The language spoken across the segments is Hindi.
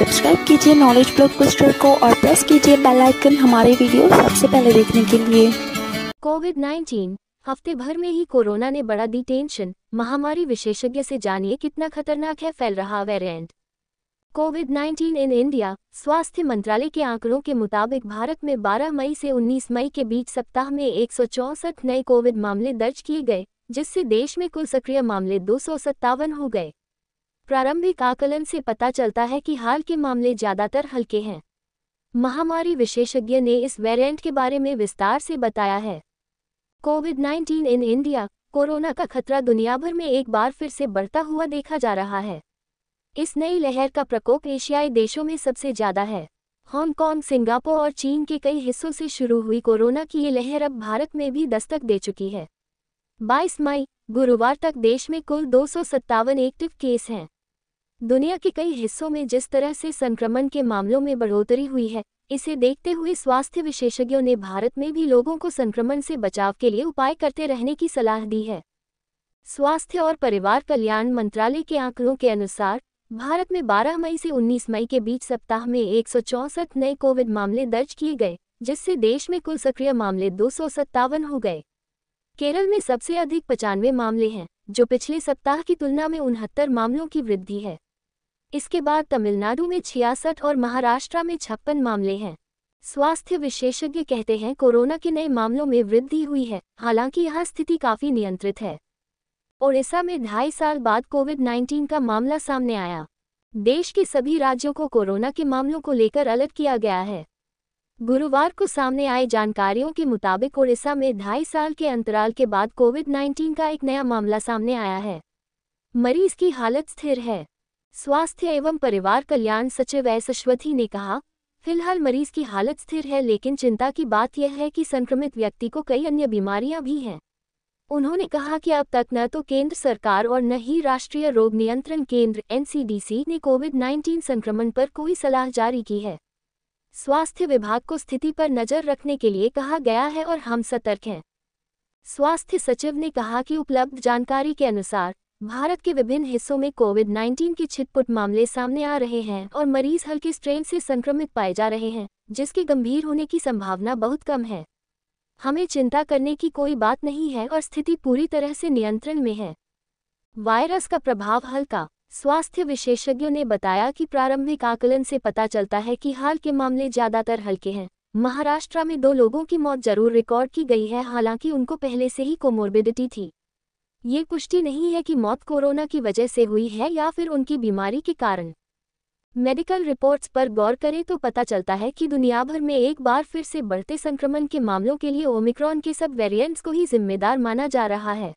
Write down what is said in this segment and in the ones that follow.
सब्सक्राइब कीजिए नॉलेज ब्लॉकबस्टर को और प्रेस कीजिए बेल आइकन हमारे वीडियो सबसे पहले देखने के लिए। कोविड-19 हफ्ते भर में ही कोरोना ने बढ़ा दी टेंशन। महामारी विशेषज्ञ से जानिए कितना खतरनाक है फैल रहा वेरिएंट। Covid in India. स्वास्थ्य मंत्रालय के आंकड़ों के मुताबिक भारत में 12 मई से 19 मई के बीच सप्ताह में 164 नए कोविड मामले दर्ज किए गए, जिससे देश में कुल सक्रिय मामले 257 हो गए। प्रारंभिक आकलन से पता चलता है कि हाल के मामले ज्यादातर हल्के हैं। महामारी विशेषज्ञ ने इस वेरिएंट के बारे में विस्तार से बताया है। कोविड-19 इन इंडिया। कोरोना का खतरा दुनिया भर में एक बार फिर से बढ़ता हुआ देखा जा रहा है। इस नई लहर का प्रकोप एशियाई देशों में सबसे ज्यादा है। हांगकांग, सिंगापुर और चीन के कई हिस्सों से शुरू हुई कोरोना की ये लहर अब भारत में भी दस्तक दे चुकी है। 22 मई गुरुवार तक देश में कुल 257 एक्टिव केस हैं। दुनिया के कई हिस्सों में जिस तरह से संक्रमण के मामलों में बढ़ोतरी हुई है, इसे देखते हुए स्वास्थ्य विशेषज्ञों ने भारत में भी लोगों को संक्रमण से बचाव के लिए उपाय करते रहने की सलाह दी है। स्वास्थ्य और परिवार कल्याण मंत्रालय के आंकड़ों के अनुसार भारत में 12 मई से 19 मई के बीच सप्ताह में 164 नए कोविड मामले दर्ज किए गए, जिससे देश में कुल सक्रिय मामले 257 हो गए। केरल में सबसे अधिक 95 मामले हैं, जो पिछले सप्ताह की तुलना में 69 मामलों की वृद्धि है। इसके बाद तमिलनाडु में 66 और महाराष्ट्र में 56 मामले हैं। स्वास्थ्य विशेषज्ञ कहते हैं कोरोना के नए मामलों में वृद्धि हुई है, हालांकि यहां स्थिति काफी नियंत्रित है। ओडिशा में 2.5 साल बाद कोविड-19 का मामला सामने आया। देश के सभी राज्यों को कोरोना के मामलों को लेकर अलर्ट किया गया है। गुरुवार को सामने आई जानकारियों के मुताबिक ओडिशा में 2.5 साल के अंतराल के बाद कोविड-19 का एक नया मामला सामने आया है। मरीज की हालत स्थिर है। स्वास्थ्य एवं परिवार कल्याण सचिव एस अश्वथी ने कहा, फिलहाल मरीज की हालत स्थिर है, लेकिन चिंता की बात यह है कि संक्रमित व्यक्ति को कई अन्य बीमारियां भी हैं। उन्होंने कहा कि अब तक न तो केंद्र सरकार और न ही राष्ट्रीय रोग नियंत्रण केंद्र (NCDC) ने कोविड-19 संक्रमण पर कोई सलाह जारी की है। स्वास्थ्य विभाग को स्थिति पर नजर रखने के लिए कहा गया है और हम सतर्क हैं। स्वास्थ्य सचिव ने कहा कि उपलब्ध जानकारी के अनुसार भारत के विभिन्न हिस्सों में कोविड-19 के छिटपुट मामले सामने आ रहे हैं और मरीज हल्के स्ट्रेन से संक्रमित पाए जा रहे हैं, जिसके गंभीर होने की संभावना बहुत कम है। हमें चिंता करने की कोई बात नहीं है और स्थिति पूरी तरह से नियंत्रण में है। वायरस का प्रभाव हल्का। स्वास्थ्य विशेषज्ञों ने बताया कि प्रारंभिक आकलन से पता चलता है कि हाल के मामले ज्यादातर हल्के हैं। महाराष्ट्र में 2 लोगों की मौत जरूर रिकॉर्ड की गई है, हालांकि उनको पहले से ही कोमोर्बिडिटी थी। ये पुष्टि नहीं है कि मौत कोरोना की वजह से हुई है या फिर उनकी बीमारी के कारण। मेडिकल रिपोर्ट्स पर गौर करें तो पता चलता है कि दुनिया भर में एक बार फिर से बढ़ते संक्रमण के मामलों के लिए ओमिक्रॉन के सब वेरिएंट्स को ही जिम्मेदार माना जा रहा है।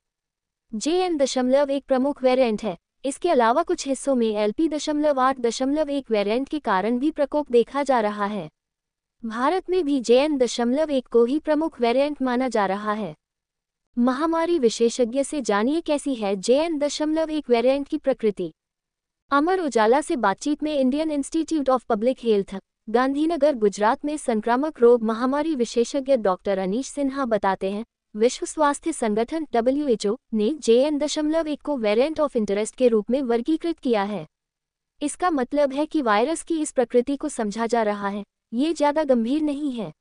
JN.1 प्रमुख वेरिएंट है। इसके अलावा कुछ हिस्सों में LP.8.1 वेरिएंट के कारण भी प्रकोप देखा जा रहा है। भारत में भी JN.1 को ही प्रमुख वेरिएंट माना जा रहा है। महामारी विशेषज्ञ से जानिए कैसी है JN.1 वेरिएंट की प्रकृति। अमर उजाला से बातचीत में Indian institute of public health, Gandhinagar, Gujarat में संक्रामक रोग महामारी विशेषज्ञ डॉक्टर अनीश सिन्हा बताते हैं, विश्व स्वास्थ्य संगठन WHO ने JN.1 को वेरिएंट ऑफ इंटरेस्ट के रूप में वर्गीकृत किया है। इसका मतलब है कि वायरस की इस प्रकृति को समझा जा रहा है, ये ज्यादा गंभीर नहीं है।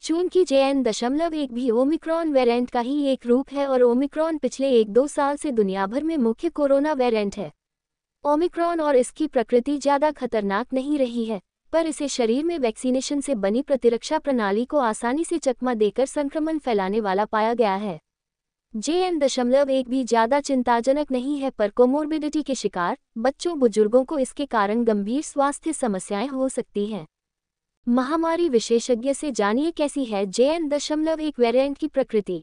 चूंकि JN.1 भी ओमिक्रॉन वेरिएंट का ही एक रूप है और ओमिक्रॉन पिछले 1-2 साल से दुनिया भर में मुख्य कोरोना वेरिएंट है। ओमिक्रॉन और इसकी प्रकृति ज्यादा खतरनाक नहीं रही है, पर इसे शरीर में वैक्सीनेशन से बनी प्रतिरक्षा प्रणाली को आसानी से चकमा देकर संक्रमण फैलाने वाला पाया गया है। JN.1 भी ज्यादा चिंताजनक नहीं है, पर कोमोर्बिडिटी के शिकार बच्चों बुजुर्गों को इसके कारण गंभीर स्वास्थ्य समस्याएं हो सकती हैं। महामारी विशेषज्ञ से जानिए कैसी है JN.1 वेरिएंट की प्रकृति।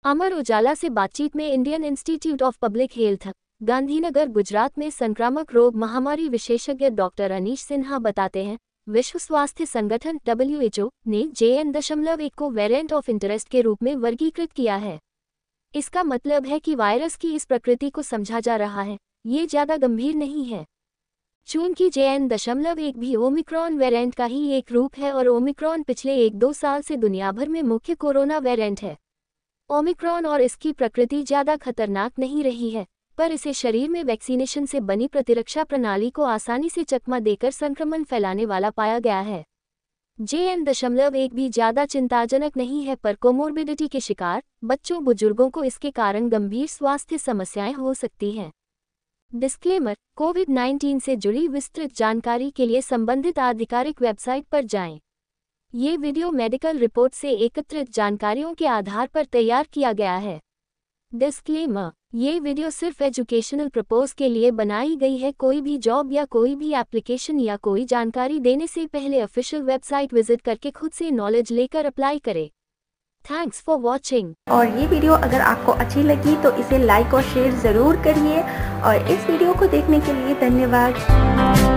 अमर उजाला से बातचीत में Indian institute of public health, Gandhinagar, Gujarat में संक्रामक रोग महामारी विशेषज्ञ डॉक्टर अनीश सिन्हा बताते हैं, विश्व स्वास्थ्य संगठन WHO ने JN.1 को वेरिएंट ऑफ इंटरेस्ट के रूप में वर्गीकृत किया है। इसका मतलब है कि वायरस की इस प्रकृति को समझा जा रहा है, ये ज्यादा गंभीर नहीं है। चूंकि JN.1 भी ओमिक्रॉन वेरिएंट का ही एक रूप है और ओमिक्रॉन पिछले 1-2 साल से दुनिया भर में मुख्य कोरोना वेरिएंट है। ओमिक्रॉन और इसकी प्रकृति ज्यादा खतरनाक नहीं रही है, पर इसे शरीर में वैक्सीनेशन से बनी प्रतिरक्षा प्रणाली को आसानी से चकमा देकर संक्रमण फैलाने वाला पाया गया है। JN.1 भी ज़्यादा चिंताजनक नहीं है, पर कोमोर्बिडिटी के शिकार बच्चों बुजुर्गों को इसके कारण गंभीर स्वास्थ्य समस्याएं हो सकती हैं। डिस्क्लेमर: कोविड-19 से जुड़ी विस्तृत जानकारी के लिए संबंधित आधिकारिक वेबसाइट पर जाएं। ये वीडियो मेडिकल रिपोर्ट से एकत्रित जानकारियों के आधार पर तैयार किया गया है। डिस्क्लेमर: ये वीडियो सिर्फ एजुकेशनल पर्पस के लिए बनाई गई है। कोई भी जॉब या कोई भी एप्लीकेशन या कोई जानकारी देने से पहले ऑफिशियल वेबसाइट विजिट करके खुद से नॉलेज लेकर अप्लाई करें। Thanks for watching. और ये वीडियो अगर आपको अच्छी लगी तो इसे लाइक और शेयर ज़रूर करिए और इस वीडियो को देखने के लिए धन्यवाद।